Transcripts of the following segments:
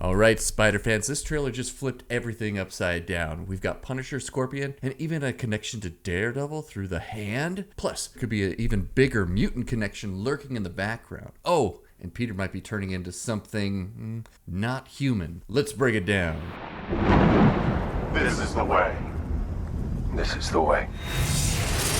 Alright, Spider fans, this trailer just flipped everything upside down. We've got Punisher, Scorpion, and even a connection to Daredevil through the hand. Plus, could be an even bigger mutant connection lurking in the background. Oh, and Peter might be turning into something not human. Let's break it down. This is the way. This is the way.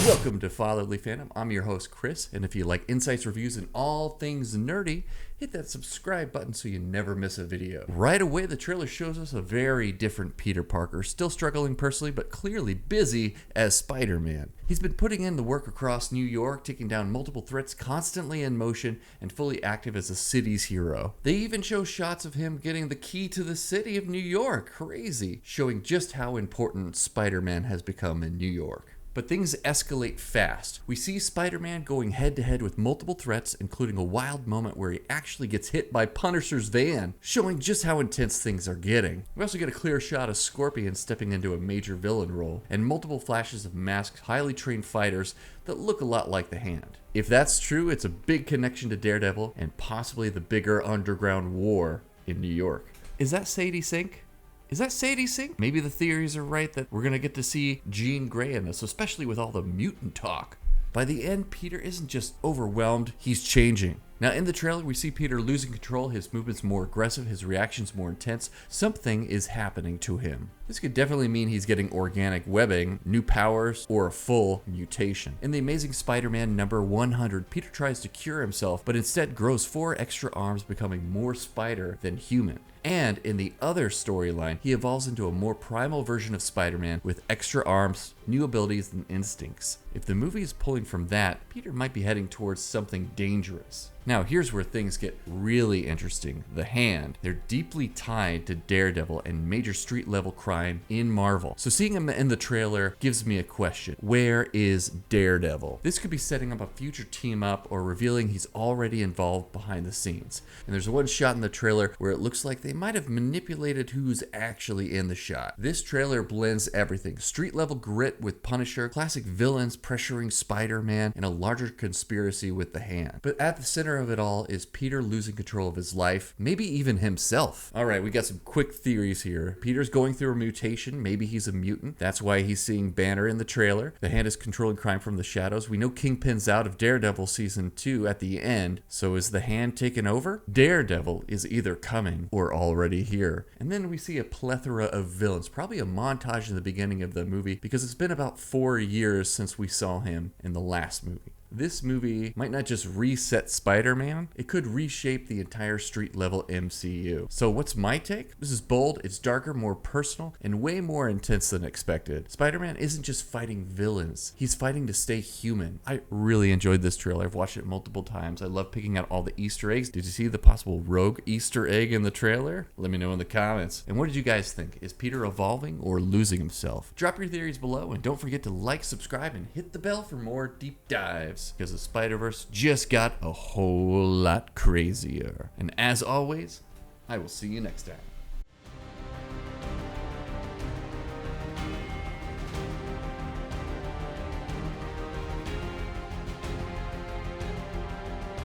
Welcome to Fatherly Fandom. I'm your host, Chris, and if you like insights, reviews, and all things nerdy, hit that subscribe button so you never miss a video. Right away, the trailer shows us a very different Peter Parker, still struggling personally, but clearly busy as Spider-Man. He's been putting in the work across New York, taking down multiple threats, constantly in motion, and fully active as a city's hero. They even show shots of him getting the key to the city of New York. Crazy. Showing just how important Spider-Man has become in New York. But things escalate fast. We see Spider-Man going head-to-head with multiple threats, including a wild moment where he actually gets hit by Punisher's van, showing just how intense things are getting. We also get a clear shot of Scorpion stepping into a major villain role, and multiple flashes of masked, highly trained fighters that look a lot like the Hand. If that's true, it's a big connection to Daredevil, and possibly the bigger underground war in New York. Is that Sadie Sink? Is that Sadie Sink? Maybe the theories are right that we're gonna get to see Jean Grey in this, especially with all the mutant talk. By the end, Peter isn't just overwhelmed, he's changing. Now in the trailer, we see Peter losing control, his movements more aggressive, his reactions more intense. Something is happening to him. This could definitely mean he's getting organic webbing, new powers, or a full mutation. In The Amazing Spider-Man number 100, Peter tries to cure himself, but instead grows 4 extra arms, becoming more spider than human. And in the other storyline, he evolves into a more primal version of Spider-Man with extra arms, new abilities, and instincts. If the movie is pulling from that, Peter might be heading towards something dangerous. Now here's where things get really interesting. The Hand. They're deeply tied to Daredevil and major street level crime in Marvel. So seeing him in the trailer gives me a question. Where is Daredevil? This could be setting up a future team up or revealing he's already involved behind the scenes. And there's one shot in the trailer where it looks like they might have manipulated who's actually in the shot. This trailer blends everything. Street level grit with Punisher, classic villains pressuring Spider-Man, and a larger conspiracy with the Hand. But at the center of it all is Peter losing control of his life, maybe even himself. Alright, we got some quick theories here. Peter's going through a mutation, maybe he's a mutant. That's why he's seeing Banner in the trailer. The Hand is controlling crime from the shadows. We know Kingpin's out of Daredevil season 2 at the end, so is the Hand taken over? Daredevil is either coming or already here. And then we see a plethora of villains, probably a montage in the beginning of the movie because it's been about 4 years since we saw him in the last movie. This movie might not just reset Spider-Man, it could reshape the entire street level MCU. So what's my take? This is bold, it's darker, more personal, and way more intense than expected. Spider-Man isn't just fighting villains, he's fighting to stay human. I really enjoyed this trailer, I've watched it multiple times. I love picking out all the Easter eggs. Did you see the possible rogue Easter egg in the trailer? Let me know in the comments. And what did you guys think? Is Peter evolving or losing himself? Drop your theories below and don't forget to like, subscribe, and hit the bell for more deep dives. Because the Spider-Verse just got a whole lot crazier. And as always, I will see you next time.